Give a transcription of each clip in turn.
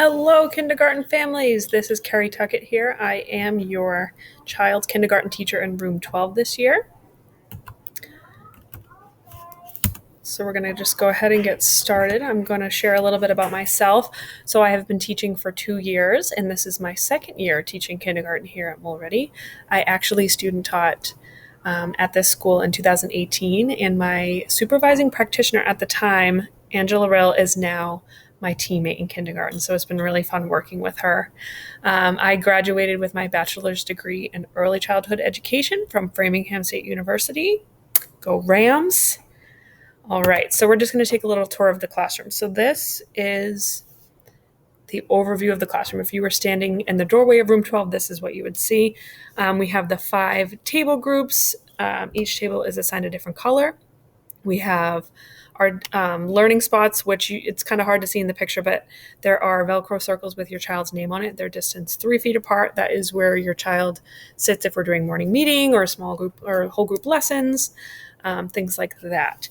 Hello, kindergarten families. This is Carrie Tuckett here. I am your child's kindergarten teacher in room 12 this year. So we're going to just go ahead and get started. I'm going to share a little bit about myself. So I have been teaching for 2 years, and this is my second year teaching kindergarten here at Mulready. I actually student taught at this school in 2018, and my supervising practitioner at the time, Angela Rill, is now my teammate in kindergarten. So it's been really fun working with her. I graduated with my bachelor's degree in early childhood education from Framingham State University. Go Rams. All right, so we're just going to take a little tour of the classroom. So this is the overview of the classroom. If you were standing in the doorway of room 12, this is what you would see. We have the 5 table groups. Each table is assigned a different color. We have our learning spots, which it's kind of hard to see in the picture, but there are Velcro circles with your child's name on it. They're distance 3 feet apart. That is where your child sits if we're doing morning meeting or a small group or whole group lessons, things like that.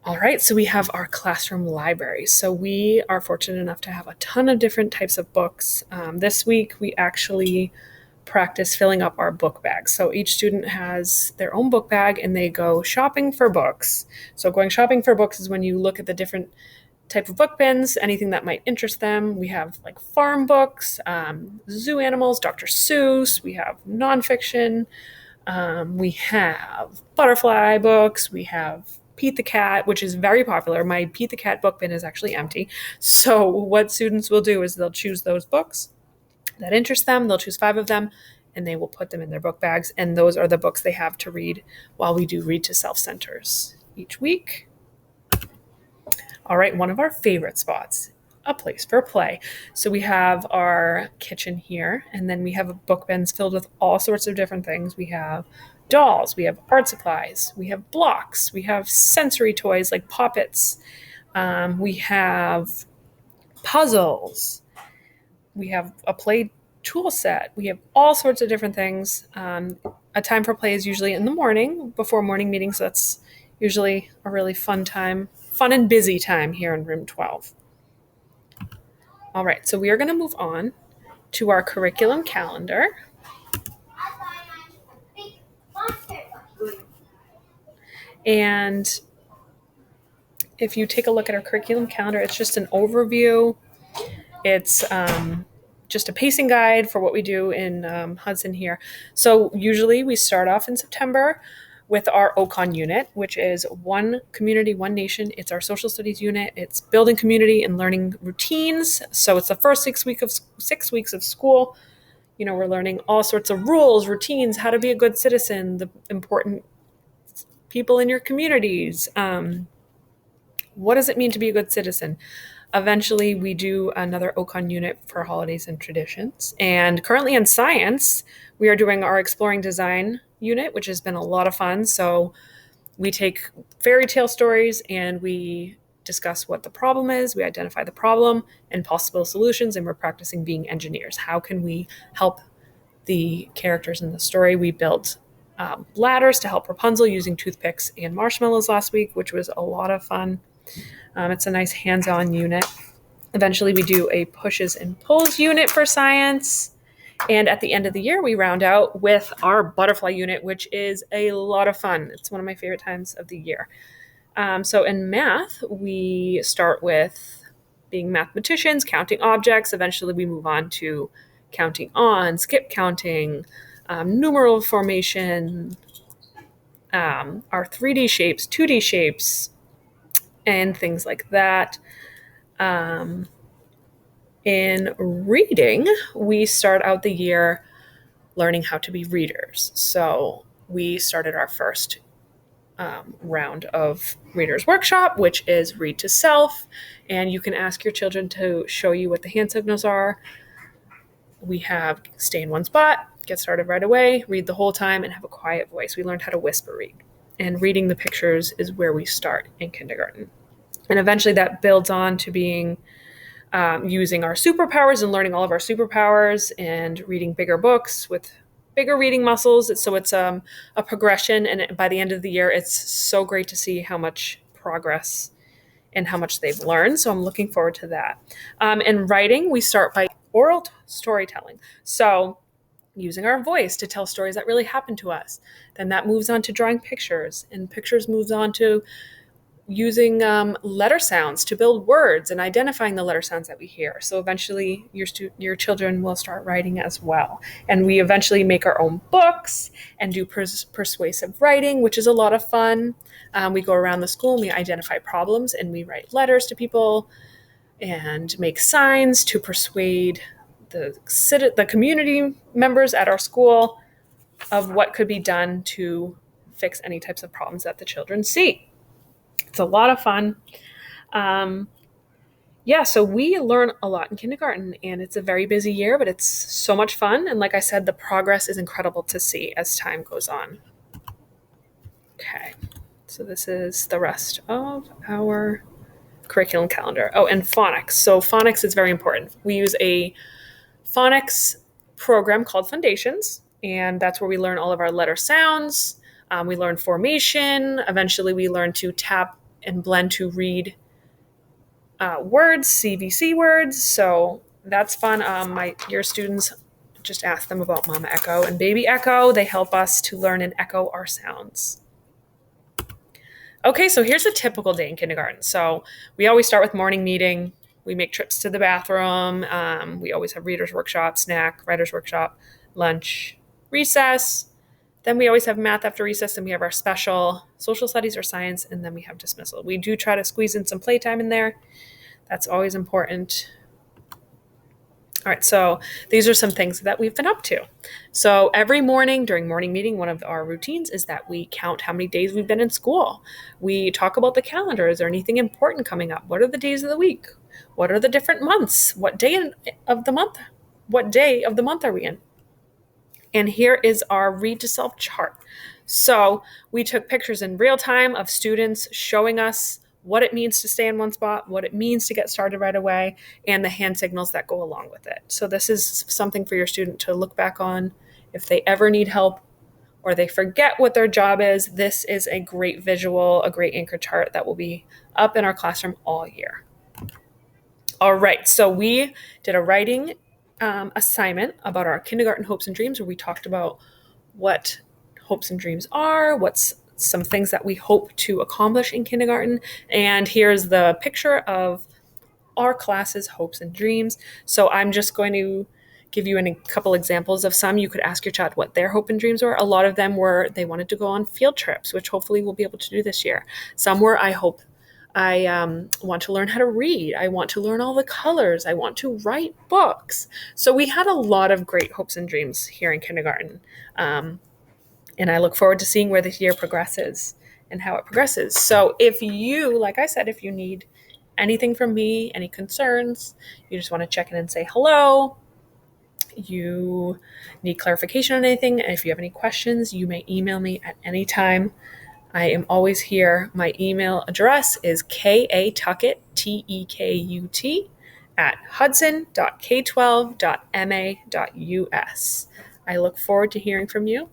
All right, so we have our classroom library. So we are fortunate enough to have a ton of different types of books. This week, we actually practice filling up our book bags. So each student has their own book bag and they go shopping for books. So going shopping for books is when you look at the different type of book bins, anything that might interest them. We have like farm books, zoo animals, Dr. Seuss. We have nonfiction. We have butterfly books. We have Pete the Cat, which is very popular. My Pete the Cat book bin is actually empty. So what students will do is they'll choose those books that interest them. They'll choose 5 of them and they will put them in their book bags. And those are the books they have to read while we do read to self centers each week. All right, one of our favorite spots, a place for play. So we have our kitchen here, and then we have book bins filled with all sorts of different things. We have dolls, we have art supplies, we have blocks, we have sensory toys like poppets, we have puzzles, we have a play tool set, we have all sorts of different things. A time for play is usually in the morning before morning meetings. So that's usually a really fun time, fun and busy time here in room 12. All right, so we are going to move on to our curriculum calendar. And if you take a look at our curriculum calendar, it's just an overview. It's just a pacing guide for what we do in Hudson here. So usually we start off in September with our OCON unit, which is One Community, One Nation. It's our social studies unit. It's building community and learning routines. So it's the first 6 weeks of school. You know, we're learning all sorts of rules, routines, how to be a good citizen, the important people in your communities. What does it mean to be a good citizen? Eventually, we do another OCON unit for holidays and traditions. And currently in science, we are doing our exploring design unit, which has been a lot of fun. So we take fairy tale stories and we discuss what the problem is. We identify the problem and possible solutions, and we're practicing being engineers. How can we help the characters in the story? We built ladders to help Rapunzel using toothpicks and marshmallows last week, which was a lot of fun. It's a nice hands-on unit. Eventually, we do a pushes and pulls unit for science. And at the end of the year, we round out with our butterfly unit, which is a lot of fun. It's one of my favorite times of the year. So in math, we start with being mathematicians, counting objects. Eventually, we move on to counting on, skip counting, numeral formation, our 3D shapes, 2D shapes, and things like that. In reading, we start out the year learning how to be readers. So we started our first round of Reader's Workshop, which is read to self. And you can ask your children to show you what the hand signals are. We have stay in one spot, get started right away, read the whole time, and have a quiet voice. We learned how to whisper read. And reading the pictures is where we start in kindergarten. And eventually that builds on to being using our superpowers and learning all of our superpowers and reading bigger books with bigger reading muscles. So it's a progression. And by the end of the year, it's so great to see how much progress and how much they've learned. So I'm looking forward to that. In writing, we start by oral storytelling. So using our voice to tell stories that really happened to us. Then that moves on to drawing pictures, and pictures moves on to using letter sounds to build words and identifying the letter sounds that we hear. So eventually your children will start writing as well. And we eventually make our own books and do persuasive writing, which is a lot of fun. We go around the school and we identify problems and we write letters to people and make signs to persuade the community members at our school of what could be done to fix any types of problems that the children see. It's a lot of fun. So we learn a lot in kindergarten, and it's a very busy year, but it's so much fun. And like I said, the progress is incredible to see as time goes on. Okay, so this is the rest of our curriculum calendar. Oh, and phonics. So phonics is very important. We use a phonics program called Foundations, and that's where we learn all of our letter sounds. We learn formation. Eventually, we learn to tap and blend to read words, CVC words. So that's fun. Your students, just ask them about Mama Echo and Baby Echo. They help us to learn and echo our sounds. Okay, so here's a typical day in kindergarten. So we always start with morning meeting. We make trips to the bathroom. We always have reader's workshop, snack, writer's workshop, lunch, recess. Then we always have math after recess, and we have our special social studies or science, and then we have dismissal. We do try to squeeze in some playtime in there. That's always important. All right, so these are some things that we've been up to. So every morning during morning meeting, one of our routines is that we count how many days we've been in school. We talk about the calendar. Is there anything important coming up? What are the days of the week? What are the different months? What day of the month? What day of the month are we in? And here is our read to self chart. So we took pictures in real time of students showing us what it means to stay in one spot, what it means to get started right away, and the hand signals that go along with it. So this is something for your student to look back on if they ever need help or they forget what their job is. This is a great visual, a great anchor chart that will be up in our classroom all year. All right, so we did a writing assignment about our kindergarten hopes and dreams, where we talked about what hopes and dreams are, what's some things that we hope to accomplish in kindergarten. And here's the picture of our class's hopes and dreams. So I'm just going to give you a couple examples of some. You could ask your child what their hope and dreams were. A lot of them were they wanted to go on field trips, which hopefully we'll be able to do this year. Some were I want to learn how to read. I want to learn all the colors. I want to write books. So we had a lot of great hopes and dreams here in kindergarten. And I look forward to seeing where this year progresses and how it progresses. So if you, like I said, if you need anything from me, any concerns, you just want to check in and say hello, you need clarification on anything, and if you have any questions, you may email me at any time. I am always here. My email address is katuckett, TEKUT, at hudson.k12.ma.us. I look forward to hearing from you.